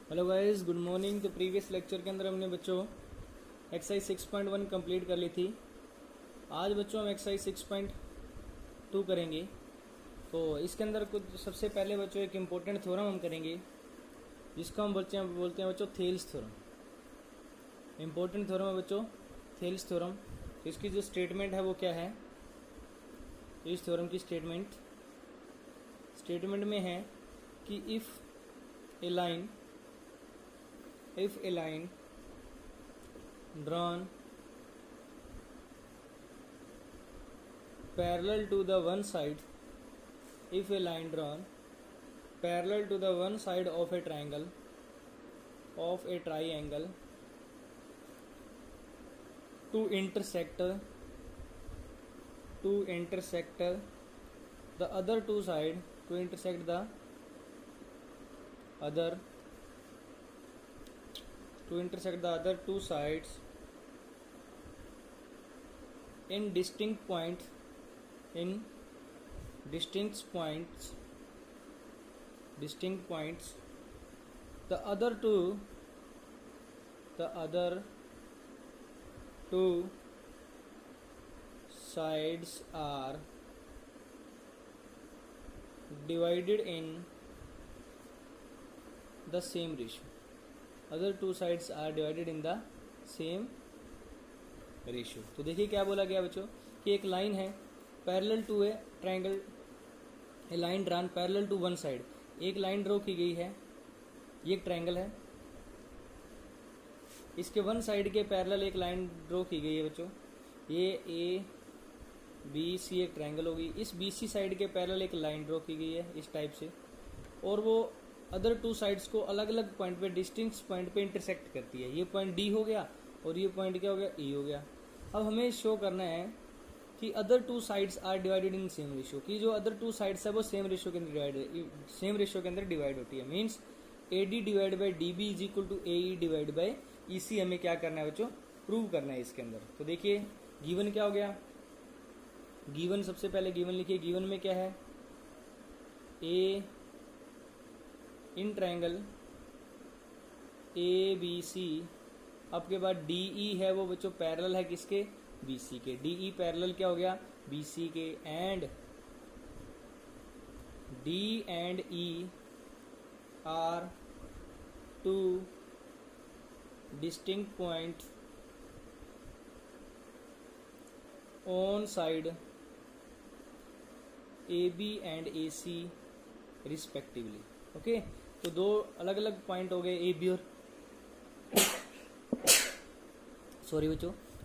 Hello guys, good morning. तो previous lecture के अंदर हमने बच्चों एक्सरसाइज 6.1 कंप्लीट कर ली थी। आज बच्चों हम एक्सरसाइज 6.2 करेंगे। तो इसके अंदर कुछ सबसे पहले बच्चों एक इम्पोर्टेंट थ्योरम हम करेंगे जिसको हम बोलते हैं बच्चों थेल्स थ्योरम। इम्पोर्टेंट थ्योरम है बच्चों थेल्स थ्योरम। तो इसकी जो स्टेटमेंट है वो क्या है, इस थ्योरम की स्टेटमेंट में है कि if a line drawn parallel to the one side if a line drawn parallel to the one side of a triangle to intersect the other two side to intersect the other two sides in distinct points the other two sides are divided in the same ratio. Other two sides are divided in the same ratio. तो देखिए क्या बोला गया बच्चों कि एक line है parallel to a triangle, a line drawn parallel to one side. एक लाइन ड्रॉ की गई है, ये एक ट्रायंगल है, इसके वन साइड के पैरेलल एक लाइन ड्रॉ की गई है बच्चों। ये ए बी सी एक ट्रायंगल होगी, इस बी सी साइड के पैरेलल एक लाइन ड्रॉ की गई है इस टाइप से, और वो अदर टू साइड्स को अलग अलग पॉइंट पे डिस्टिंक्ट पॉइंट पे इंटरसेक्ट करती है। ये पॉइंट डी हो गया और ये पॉइंट क्या हो गया, ई हो गया। अब हमें शो करना है कि other two sides are divided in same ratio, कि जो अदर टू साइड्स है वो सेम रेशियो के अंदर डिवाइड होती है। Means A D divide by D B is equal to A E divide by E C. हमें क्या करना है बच्चों, प्रूव करना है इसके अंदर। तो देखिए गिवन क्या हो गया, गिवन सबसे पहले गिवन लिखिए। गिवन में क्या है, ए in triangle A B C, आपके बाद डी ई है वो बच्चों पैरेलल है किसके, बी सी के। डी ई पैरेलल क्या हो गया, बी सी के। And D and E are two distinct point on side A B and A C respectively. Okay, तो दो अलग अलग पॉइंट हो गए ए बी और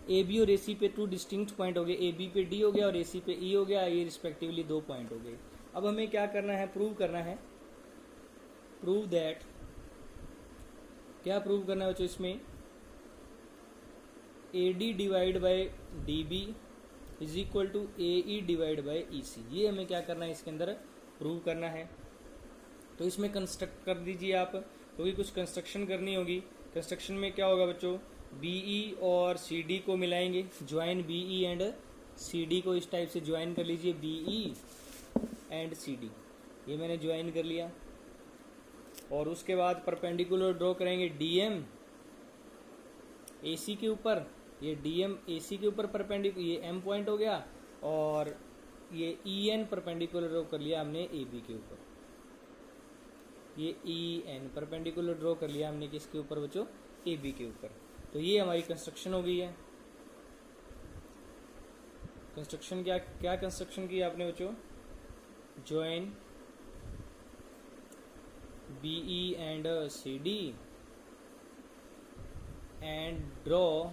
ए बी और ए सी पे टू डिस्टिंक्ट पॉइंट हो गए। ए बी पे डी हो गया और ए सी पे ई हो गया, ये रिस्पेक्टिवली दो पॉइंट हो गए। अब हमें क्या करना है, प्रूव करना है, प्रूव दैट, क्या प्रूव करना है बच्चों इसमें, A D divide by D B is equal to A E divide by E C. ये हमें क्या करना है इसके अंदर प्रूव करना है। तो इसमें कंस्ट्रक्ट कर दीजिए आप, क्योंकि कुछ कंस्ट्रक्शन करनी होगी। कंस्ट्रक्शन में क्या होगा बच्चों, बीई और सीडी को मिलाएंगे, ज्वाइन बीई एंड सीडी को इस टाइप से ज्वाइन कर लीजिए, बीई एंड सीडी। ये मैंने ज्वाइन कर लिया। और उसके बाद परपेंडिकुलर ड्रॉ करेंगे डीएम एसी के ऊपर, ये डीएम एसी के ऊपर परपेंडिकुलर, ये एम पॉइंट हो गया, और ये ई एन परपेंडिकुलर ड्रॉ कर लिया हमने ए बी के ऊपर। ये ई एन परपेंडिकुलर ड्रॉ कर लिया हमने किसके ऊपर बच्चों, ए बी के ऊपर। तो ये हमारी कंस्ट्रक्शन हो गई है। कंस्ट्रक्शन क्या कंस्ट्रक्शन की आपने बच्चों, join BE and C D and draw,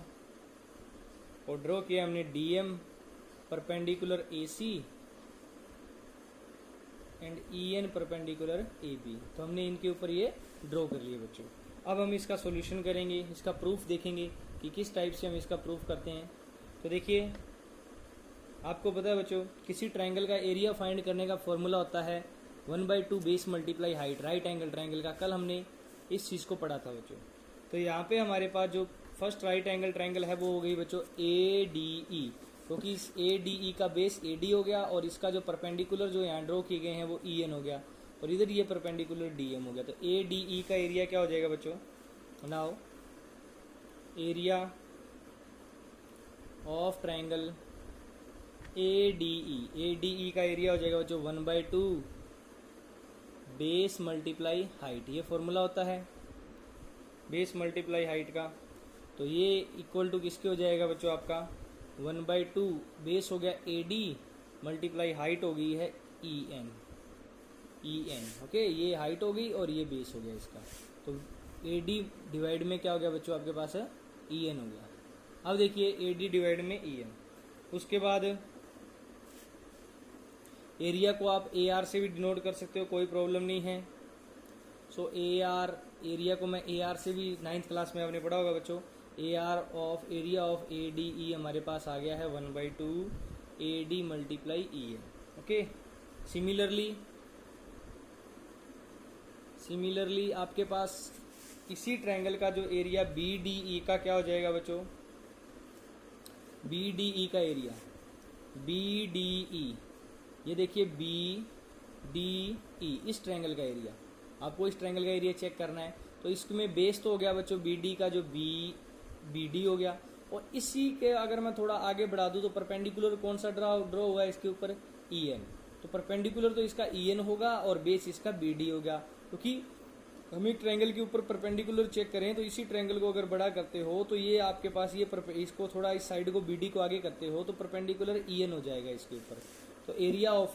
और ड्रॉ किया हमने DM perpendicular A C and E N perpendicular A B. तो हमने इनके ऊपर ये ड्रॉ कर लिए बच्चों। अब हम इसका सॉल्यूशन करेंगे, इसका प्रूफ देखेंगे कि किस टाइप से हम इसका प्रूफ करते हैं। तो देखिए आपको पता है बच्चों, किसी ट्रायंगल का एरिया फाइंड करने का फॉर्मूला होता है 1/2 base multiply height. Right angle triangle का कल हमने इस चीज़ को पढ़ा था बच्चों। तो यहाँ पे हमारे पास जो फर्स्ट राइट एंगल ट्रायंगल है वो हो गई बच्चों ए डी ई, क्योंकि इस ए डी ई का बेस ए डी हो गया और इसका जो परपेंडिकुलर जो यहाँ ड्रॉ किए गए हैं वो ई एन हो गया। और इधर ये परपेंडिकुलर डी एम हो गया। तो ए डी ई का एरिया क्या हो जाएगा बच्चों? Now area of triangle A D E का एरिया हो जाएगा बच्चों 1/2 बेस मल्टीप्लाई हाइट। ये फॉर्मूला होता है बेस मल्टीप्लाई हाइट का। तो ये इक्वल टू किसके हो जाएगा बच्चों? आपका 1/2 बेस हो गया ए डी मल्टीप्लाई हाइट हो गई है ई एन। ओके, ये हाइट हो गई और ये बेस हो गया इसका। तो ए डी डिवाइड में क्या हो गया बच्चों? आपके पास ई एन हो गया। अब देखिए ए डी डिवाइड में ई एन। उसके बाद एरिया को आप ए आर से भी डिनोट कर सकते हो, कोई प्रॉब्लम नहीं है। सो ए आर एरिया को मैं ए आर से भी 9th क्लास में आपने पढ़ा होगा बच्चों। A R of area of A D E हमारे पास आ गया है 1/2 A D multiply E N. Okay, similarly आपके पास इसी ट्रायंगल का जो एरिया बी डी ई का क्या हो जाएगा बच्चों? बी डी ई का एरिया बी डी ई, ये देखिए बी डी ई, इस ट्रायंगल का एरिया। आपको इस ट्रायंगल का एरिया चेक करना है। तो इसमें बेस तो हो गया बच्चों बी डी का, जो बी डी हो गया। और इसी के अगर मैं थोड़ा आगे बढ़ा दूं तो परपेंडिकुलर कौन सा ड्रॉ हुआ है इसके ऊपर? ई एन। तो परपेंडिकुलर तो इसका ई एन होगा और बेस इसका बी डी हो गया। क्योंकि हम एक ट्रायंगल के ऊपर परपेंडिकुलर चेक करें तो इसी ट्रायंगल को अगर बड़ा करते हो तो ये आपके पास ये इसको थोड़ा इस साइड को बी डी को आगे करते हो तो परपेंडिकुलर ई एन हो जाएगा इसके ऊपर। तो area of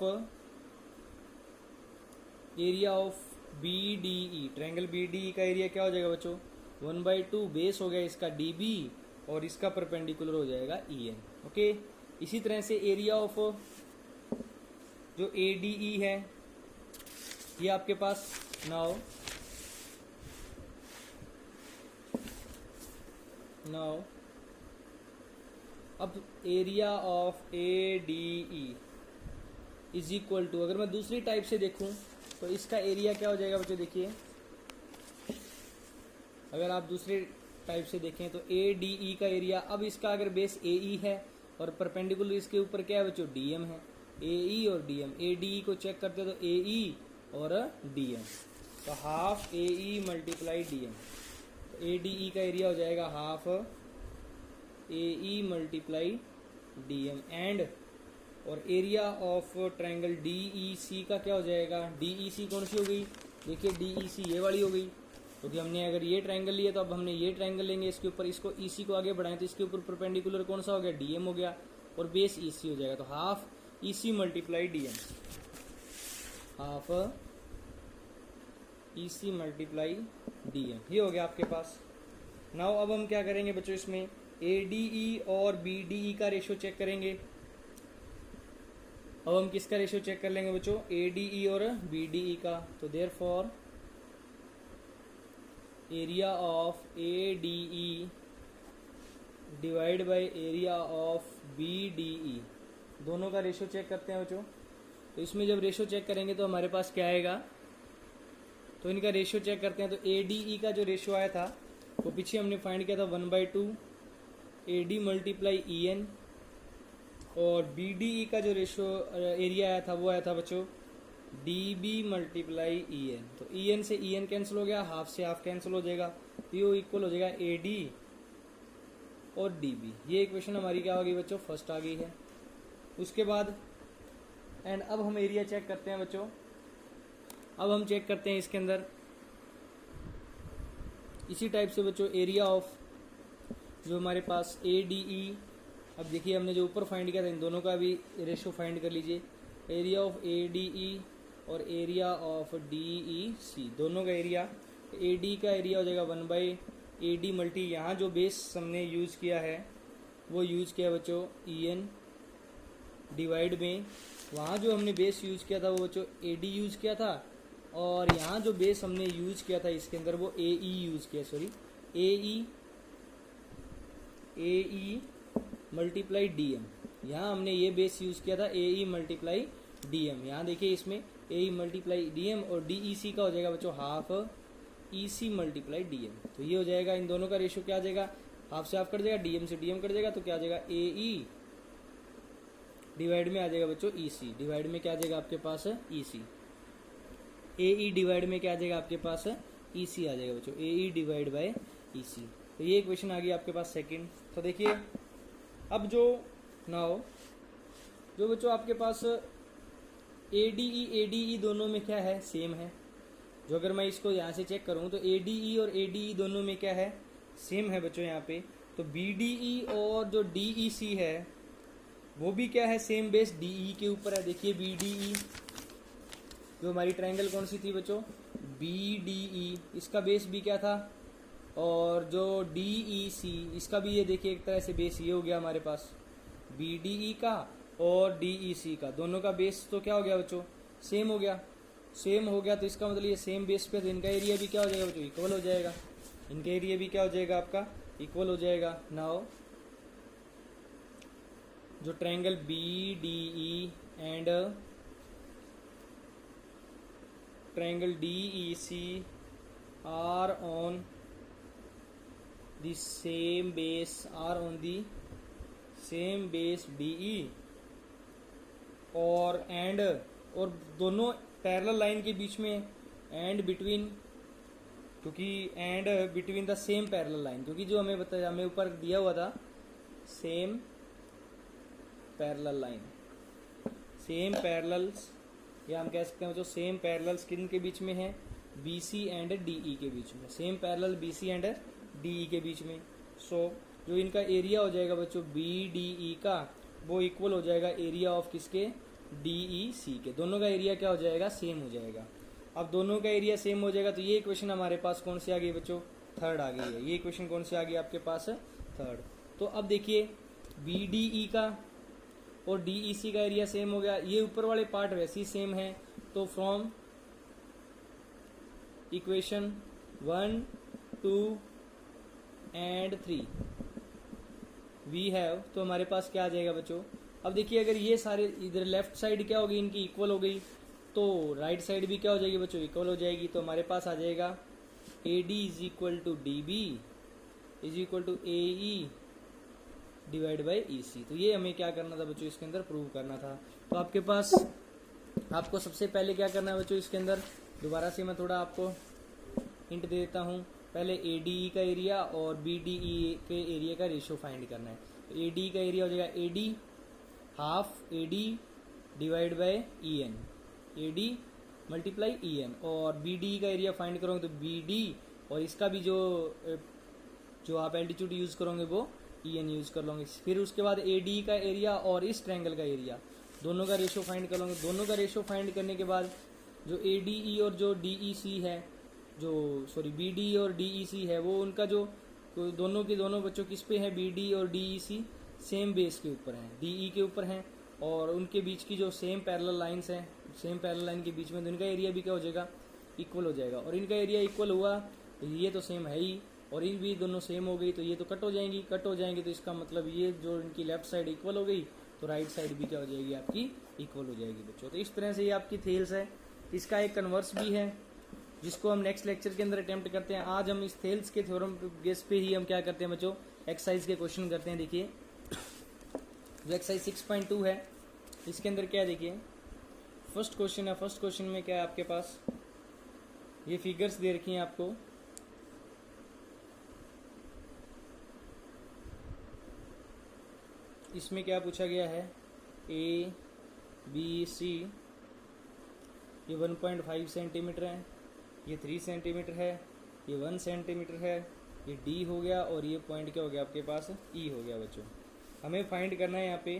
B D E, triangle B D E का एरिया क्या हो जाएगा बच्चों? 1/2 बेस हो गया इसका डी बी और इसका परपेंडिकुलर हो जाएगा ई एन। ओके, इसी तरह से एरिया ऑफ जो ए डी ई है ये आपके पास नाउ अब area of A D E is equal to, अगर मैं दूसरी टाइप से देखूं तो इसका एरिया क्या हो जाएगा बच्चों? देखिए अगर आप दूसरे टाइप से देखें तो ए डी ई का एरिया, अब इसका अगर बेस ए ई है और परपेंडिकुलर इसके ऊपर क्या है बच्चों? डी एम है। ए ई और D M, A D E को चेक करते तो ए ई और डी एम, तो half A E multiply D M. A D E का एरिया हो जाएगा half A E multiply D M. And और area of triangle D E C का क्या हो जाएगा? डी ई सी कौन सी हो गई? देखिए डी ई सी ये वाली हो गई, क्योंकि हमने अगर ये ट्रायंगल लिया तो अब हमने ये ट्रायंगल लेंगे इसके ऊपर, इसको ई सी को आगे बढ़ाएं तो इसके ऊपर परपेंडिकुलर कौन सा हो गया? डी एम हो गया और बेस ई सी हो जाएगा। तो हाफ ई C multiply D M, half ई सी मल्टीप्लाई डी एम, ये हो गया आपके पास। नाउ अब हम क्या करेंगे बच्चों? इसमें ए डी ई और बी डी ई का रेशो चेक करेंगे। अब हम किसका रेशो चेक कर लेंगे बच्चों? ए डी ई और बी डी ई का। तो therefore area of A D E divide by area of B D E, दोनों का रेशो चेक करते हैं बच्चों। तो इसमें जब रेशो चेक करेंगे तो हमारे पास क्या आएगा? तो इनका रेशो चेक करते हैं। तो ए डी ई का जो रेशो आया था वो पीछे हमने फाइंड किया था 1/2 A D multiply E N, और बी डी ई का जो रेशो एरिया आया था वो आया था बच्चों D B multiply E N. तो ई एन से ई एन कैंसिल हो गया, हाफ से हाफ कैंसिल हो जाएगा, तो ये इक्वल हो जाएगा ए डी और डी बी। ये इक्वेशन हमारी क्या होगी बच्चों? फर्स्ट आ गई है। उसके बाद एंड अब हम एरिया चेक करते हैं बच्चों। अब हम चेक करते हैं इसके अंदर इसी टाइप से बच्चों एरिया ऑफ जो हमारे पास ए डी ई, अब देखिए हमने जो ऊपर फाइंड किया था इन दोनों का भी रेशो फाइंड कर लीजिए। Area of A D E और एरिया ऑफ डी ई सी, दोनों का एरिया, ए डी का एरिया हो जाएगा 1/ए डी मल्टी, यहाँ जो बेस हमने यूज़ किया है वो यूज़ किया बच्चों ई एन, डिवाइड में वहाँ जो हमने बेस यूज़ किया था वो बच्चों ए डी यूज़ किया था, और यहाँ जो बेस हमने यूज़ किया था इसके अंदर वो ए ई यूज़ किया, सॉरी ए ई मल्टीप्लाई डी एम। यहाँ हमने ये बेस यूज़ किया था ए ई मल्टीप्लाई डी एम। यहाँ देखिए इसमें ए ई मल्टीप्लाई डी एम और डी ई सी का हो जाएगा बच्चों हाफ ई सी मल्टीप्लाई डी एम। तो ये हो जाएगा, इन दोनों का रेशो क्या आ जाएगा? हाफ से हाफ कट जाएगा, डी एम से डी एम कट जाएगा, तो क्या आ जाएगा? ए ई डिवाइड में आ जाएगा बच्चों ई सी, डिवाइड में क्या आ जाएगा आपके पास? ई सी। ए ई डिवाइड में क्या आ जाएगा आपके पास, ई सी आ जाएगा बच्चों, ए ई डिवाइड बाय ई सी। तो ये क्वेश्चन आ गया आपके पास सेकंड। तो देखिए अब जो नाउ जो बच्चों आपके पास ए डी ई दोनों में क्या है, सेम है। जो अगर मैं इसको यहाँ से चेक करूँ तो ए डी ई और ए डी ई दोनों में क्या है, सेम है बच्चों यहाँ पे। तो बी डी ई और जो डी ई सी है वो भी क्या है, सेम बेस डी ई के ऊपर है। देखिए बी डी ई जो हमारी ट्रायंगल कौन सी थी बच्चों, बी डी ई, इसका बेस भी क्या था, और जो डी ई सी इसका भी, ये देखिए एक तरह से बेस ये हो गया हमारे पास बी डी ई का और डी ई सी का, दोनों का बेस तो क्या हो गया बच्चों, सेम हो गया। सेम हो गया तो इसका मतलब ये सेम बेस पे, तो इनका एरिया भी क्या हो जाएगा बच्चों, इक्वल हो जाएगा। इनका एरिया भी क्या हो जाएगा आपका, इक्वल हो जाएगा। नाउ जो triangle B D E and triangle D E C are on the same base, are on the same base D E, और एंड, और दोनों पैरेलल लाइन के बीच में, एंड बिटवीन, क्योंकि and between the same parallel line, क्योंकि जो हमें बताया, हमें ऊपर दिया हुआ था same parallel line, same parallels, या हम कह सकते हैं जो सेम पैरेलल्स किन के बीच में है, B C and D E के बीच में, same parallel B C and D E के बीच में। सो जो इनका एरिया हो जाएगा बच्चों बी डी ई का, वो इक्वल हो जाएगा एरिया ऑफ किसके, डी ई सी के। दोनों का एरिया क्या हो जाएगा, सेम हो जाएगा। अब दोनों का एरिया सेम हो जाएगा तो ये इक्वेशन हमारे पास कौन सी आ गई बच्चों, थर्ड आ गई है। ये इक्वेशन कौन सी आ गई आपके पास, थर्ड। तो अब देखिए बी डी ई का और डी ई सी का एरिया सेम हो गया, ये ऊपर वाले पार्ट वैसे ही सेम है। तो from equation 1, 2 and 3 we have, तो हमारे पास क्या आ जाएगा बच्चों। अब देखिए अगर ये सारे इधर लेफ्ट साइड क्या होगी, इनकी इक्वल हो गई, तो राइट साइड भी क्या हो जाएगी बच्चों, इक्वल हो जाएगी। तो हमारे पास आ जाएगा A D is equal to D B is equal to A E divide by E C. तो ये हमें क्या करना था बच्चों, इसके अंदर प्रूव करना था। तो आपके पास, आपको सबसे पहले क्या करना है बच्चों, इसके अंदर दोबारा से मैं थोड़ा आपको हिंट दे देता हूँ। पहले ए डी ई का एरिया और बी डी ई के एरिया का रेशियो फाइंड करना है। तो ए डी का एरिया हो जाएगा A D half A D divide by E N, A D multiply E N, और बी डी का एरिया फाइंड करोगे तो बी डी, और इसका भी जो आप एल्टीट्यूड यूज़ करोगे वो ई एन यूज़ कर लोगे। फिर उसके बाद ए डी का एरिया और इस ट्रायंगल का एरिया, दोनों का रेशियो फाइंड कर लोगे। दोनों का रेशियो फाइंड करने के बाद जो ए डी ई और जो डी ई सी है, जो सॉरी बी डी और डी ई सी है, वो उनका जो तो दोनों के दोनों बच्चों किस पे है, बी डी और डी ई सी सेम बेस के ऊपर हैं, डी ई के ऊपर हैं, और उनके बीच की जो सेम पैरेलल लाइंस हैं, सेम पैरेलल लाइन के बीच में, तो इनका एरिया भी क्या हो जाएगा, इक्वल हो जाएगा। और इनका एरिया इक्वल हुआ तो ये तो सेम है ही, और ये भी दोनों सेम हो गई, तो ये तो कट हो जाएंगी, कट हो जाएंगी, तो इसका मतलब ये जो इनकी लेफ्ट साइड इक्वल हो गई तो राइट साइड भी क्या हो जाएगी आपकी, इक्वल हो जाएगी बच्चों। तो इस तरह से ये आपकी थेल्स है। इसका एक कन्वर्स भी है जिसको हम नेक्स्ट लेक्चर के अंदर अटेम्प्ट करते हैं। आज हम इस थेल्स के थ्योरम बेस पे ही हम क्या करते हैं बच्चों, एक्सरसाइज के क्वेश्चन करते हैं। देखिए जो एक्सरसाइज 6.2 है इसके अंदर क्या है, देखिए फर्स्ट क्वेश्चन है। फर्स्ट क्वेश्चन में क्या है आपके पास, ये फिगर्स दे रखी हैं आपको, इसमें क्या पूछा गया है, ए बी सी, ये 1.5 सेंटीमीटर है, ये 3 सेंटीमीटर है, ये 1 सेंटीमीटर है, ये डी हो गया, और ये पॉइंट क्या हो गया आपके पास, ई हो गया बच्चों। हमें फाइंड करना है यहाँ पे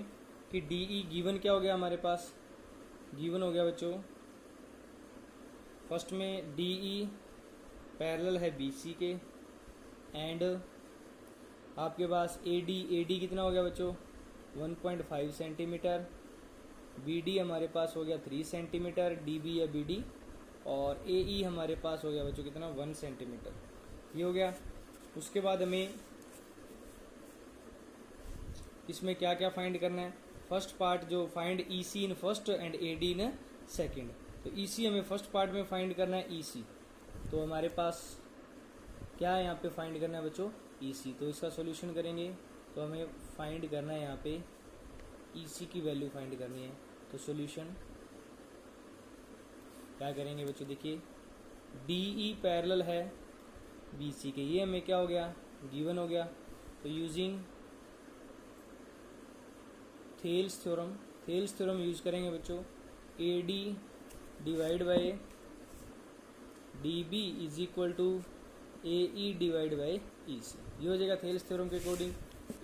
कि डी ई गिवन क्या हो गया हमारे पास, गिवन हो गया बच्चों। फर्स्ट में डी ई पैरेलल है बी सी के, एंड आपके पास ए डी कितना हो गया बच्चों, 1.5 सेंटीमीटर, बी डी हमारे पास हो गया 3 सेंटीमीटर, डी बी या बी डी, और ए ई हमारे पास हो गया बच्चों कितना, 1 सेंटीमीटर, ये हो गया। उसके बाद हमें इसमें क्या क्या फाइंड करना है, फर्स्ट पार्ट जो find E C in first and A D in second. तो ई सी हमें फर्स्ट पार्ट में फाइंड करना है, ई सी, तो हमारे पास क्या है यहाँ पे फाइंड करना है बच्चों, ई सी। तो इसका सॉल्यूशन करेंगे तो हमें फाइंड करना है यहाँ पे ई सी की वैल्यू फाइंड करनी है। तो सॉल्यूशन क्या करेंगे बच्चों, देखिए डी ई पैरेलल है बी सी के, ये हमें क्या हो गया, गिवन हो गया। तो यूजिंग थेल्स थ्योरम यूज करेंगे बच्चों, A D divide by D B is equal to A E divide by E C. ये हो जाएगा थेल्स थ्योरम के according,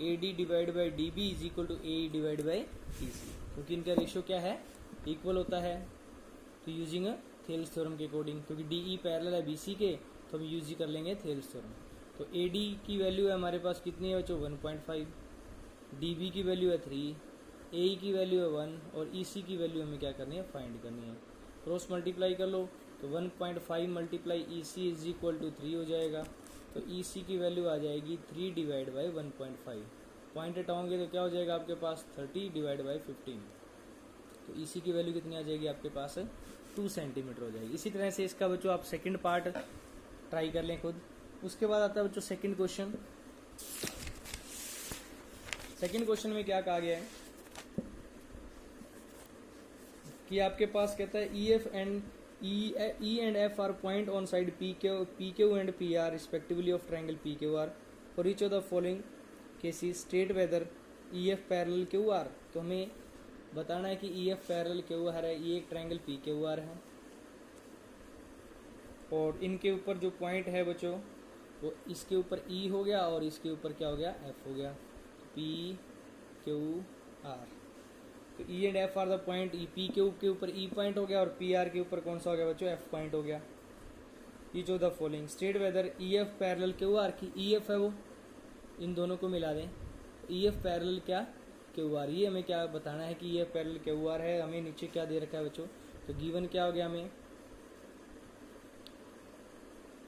A D divide by D B is equal to A E divide by E C, क्योंकि इनका ratio क्या है, equal होता है। तो यूजिंग थेल्स थ्योरम के अकॉर्डिंग, क्योंकि डी ई पैरेलल है बी सी के, तो हम यूज ही कर लेंगे थेल्स थ्योरम। तो ए डी की वैल्यू है हमारे पास कितनी है बच्चों, 1.5, डी बी की वैल्यू है 3, ए ई की वैल्यू है 1 और ई सी की वैल्यू हमें क्या करनी है, फाइंड करनी है। क्रॉस मल्टीप्लाई कर लो तो 1.5 multiply E C is equal to 3 हो जाएगा। तो ई सी की वैल्यू आ जाएगी 3 डिवाइड बाई 1.5, पॉइंट हटाओगे तो क्या हो जाएगा आपके पास 30 डिवाइड बाई 15। तो ई सी की वैल्यू कितनी आ जाएगी आपके पास, 2 सेंटीमीटर हो जाएगी। इसी तरह से इसका बच्चों आप सेकंड पार्ट ट्राई कर लें खुद। उसके बाद आता है बच्चों सेकंड क्वेश्चन। सेकंड क्वेश्चन में क्या कहा गया है कि आपके पास कहता है E F and E and F are point on side P Q and P R respectively of triangle P Q are for each of the following cases state whether E F parallel Q R. तो हमें बताना है कि E F parallel Q R है, ये एक triangle P Q R है और इनके ऊपर जो पॉइंट है बच्चों वो इसके ऊपर ई हो गया और इसके ऊपर क्या हो गया, एफ हो गया, पी क्यू आर। तो E and F are the point, E P Q के ऊपर ई पॉइंट हो गया और पी आर के ऊपर कौन सा हो गया बच्चों, एफ पॉइंट हो गया। Each of the following state whether E F parallel Q are, की ई एफ है वो, इन दोनों को मिला दें, ई एफ पैरेलल क्या क्यू आर, ये हमें क्या बताना है कि E F parallel Q R है। हमें नीचे क्या दे रखा है बच्चों, तो गिवन क्या हो गया हमें,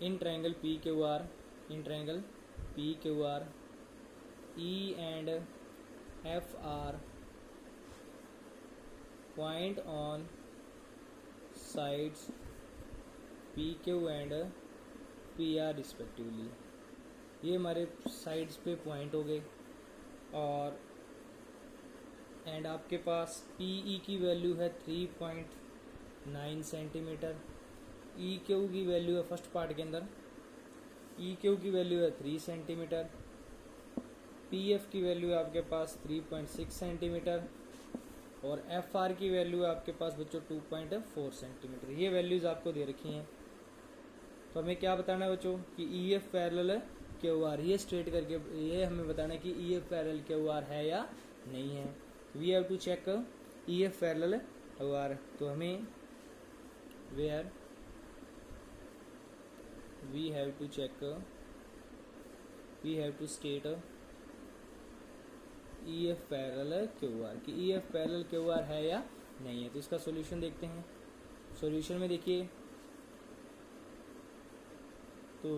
इन triangle P Q are, in triangle P Q R E and F are point on sides P Q and P R respectively. ये हमारे साइड्स पे पॉइंट हो गए और एंड आपके पास पी ई की वैल्यू है 3.9 सेंटीमीटर, ई क्यू की वैल्यू है फर्स्ट पार्ट के अंदर, ई क्यू की वैल्यू है 3 सेंटीमीटर, पी एफ की वैल्यू है आपके पास 3.6 सेंटीमीटर और एफ आर की वैल्यू है आपके पास बच्चों 2.4 सेंटीमीटर। ये वैल्यूज़ आपको दे रखी हैं। तो हमें क्या बताना है बच्चों कि E F parallel Q R, ये स्ट्रेट करके ये हमें बताना है कि E F parallel Q R है या नहीं है। We have to check E F parallel Q R. तो हमें where we have to check, we have to state E F parallel Q R, कि E F parallel Q R है या नहीं है। तो इसका सॉल्यूशन देखते हैं। सॉल्यूशन में देखिए तो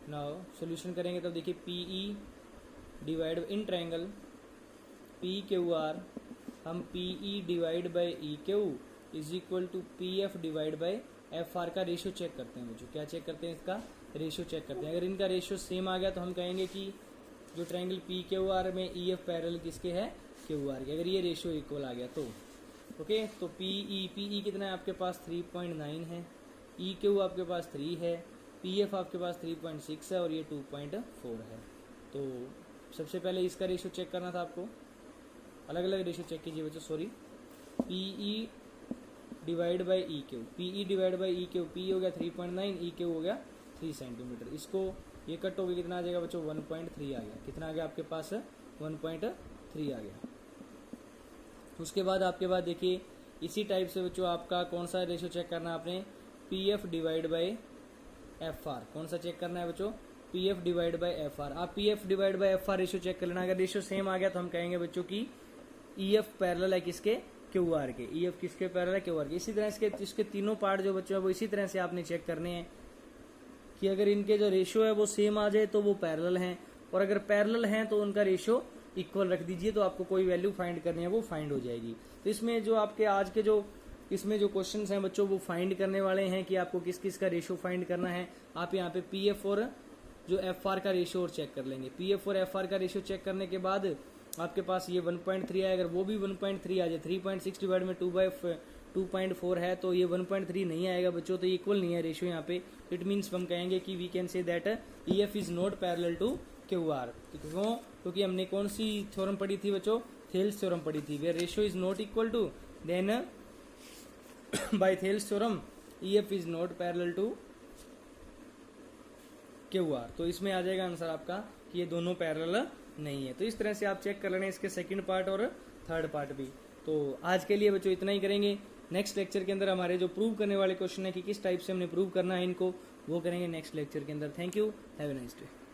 नाउ सॉल्यूशन करेंगे तब देखिए P E divide in triangle P Q R, हम P E divide by E Q is equal to P F divide by F R का रेशियो चेक करते हैं बच्चों। क्या चेक करते हैं, इसका रेशियो चेक करते हैं। अगर इनका रेशियो सेम आ गया तो हम कहेंगे कि जो ट्रायंगल पी क्यू आर में ई एफ पैरेलल किसके है, क्यू आर के। अगर ये रेशियो इक्वल आ गया तो ओके। तो पी ई कितना है आपके पास 3.9 है, ई क्यू आपके पास 3 है, पी एफ आपके पास 3.6 है और ये 2.4 है। तो सबसे पहले इसका रेशियो चेक करना था आपको, अलग अलग रेशियो चेक कीजिए बच्चों। Sorry, P E divide by E Q, P E divide by E Q, P हो गया 3.9, ई क्यू हो गया 3 सेंटीमीटर। इसको ये कट हो गया, कितना आ जाएगा बच्चों 1.3 आ गया। कितना आ गया आपके पास 1.3 आ गया। उसके बाद आपके पास देखिए इसी टाइप से बच्चों आपका कौन सा रेशियो चेक करना है आपने, P F divide by F R. कौन सा चेक करना है बच्चों, P F divide by F R. आप P F divide by F R ratio check कर लेना। अगर रेशियो सेम आ गया तो हम कहेंगे बच्चों की ई एफ पैरेलल है किसके, क्यू आर के। ई एफ किसके पैरेलल है, क्यू आर के। इसी तरह इसके तीनों पार्ट जो बच्चों है वो इसी तरह से आपने चेक करने हैं कि अगर इनके जो रेशियो है वो सेम आ जाए तो वो पैरेलल हैं, और अगर पैरेलल हैं तो उनका रेशियो इक्वल रख दीजिए, तो आपको कोई वैल्यू फाइंड करनी है वो फाइंड हो जाएगी। तो इसमें जो आपके आज के जो इसमें जो क्वेश्चंस हैं बच्चों वो फाइंड करने वाले हैं कि आपको किस किस का रेशियो फाइंड करना है। आप यहाँ पे पी एफ और जो एफ आर का रेशियो और चेक कर लेंगे। पी एफ और एफ आर का रेशियो चेक करने के बाद आपके पास ये 1.3 आए, अगर वो भी 1.3 आ जाए, 3.6 डिवाइड में 2.4 है तो ये 1.3 नहीं आएगा बच्चों, तो इक्वल नहीं है रेशियो यहाँ पे। इट मीन्स हम कहेंगे कि we can say that E F is not parallel to Q R. क्यों? क्योंकि हमने कौन सी थ्योरम पढ़ी थी बच्चों? थेल्स थ्योरम पढ़ी थी, where ratio is not equal to then by Thales theorem E F is not parallel to Q R. तो इसमें आ जाएगा आंसर आपका कि ये दोनों पैरेलल नहीं है। तो इस तरह से आप चेक कर लेना इसके सेकंड पार्ट और थर्ड पार्ट भी। तो आज के लिए बच्चों इतना ही करेंगे। नेक्स्ट लेक्चर के अंदर हमारे जो प्रूव करने वाले क्वेश्चन है कि किस टाइप से हमने प्रूव करना है इनको, वो करेंगे नेक्स्ट लेक्चर के अंदर। Thank you, have a nice day.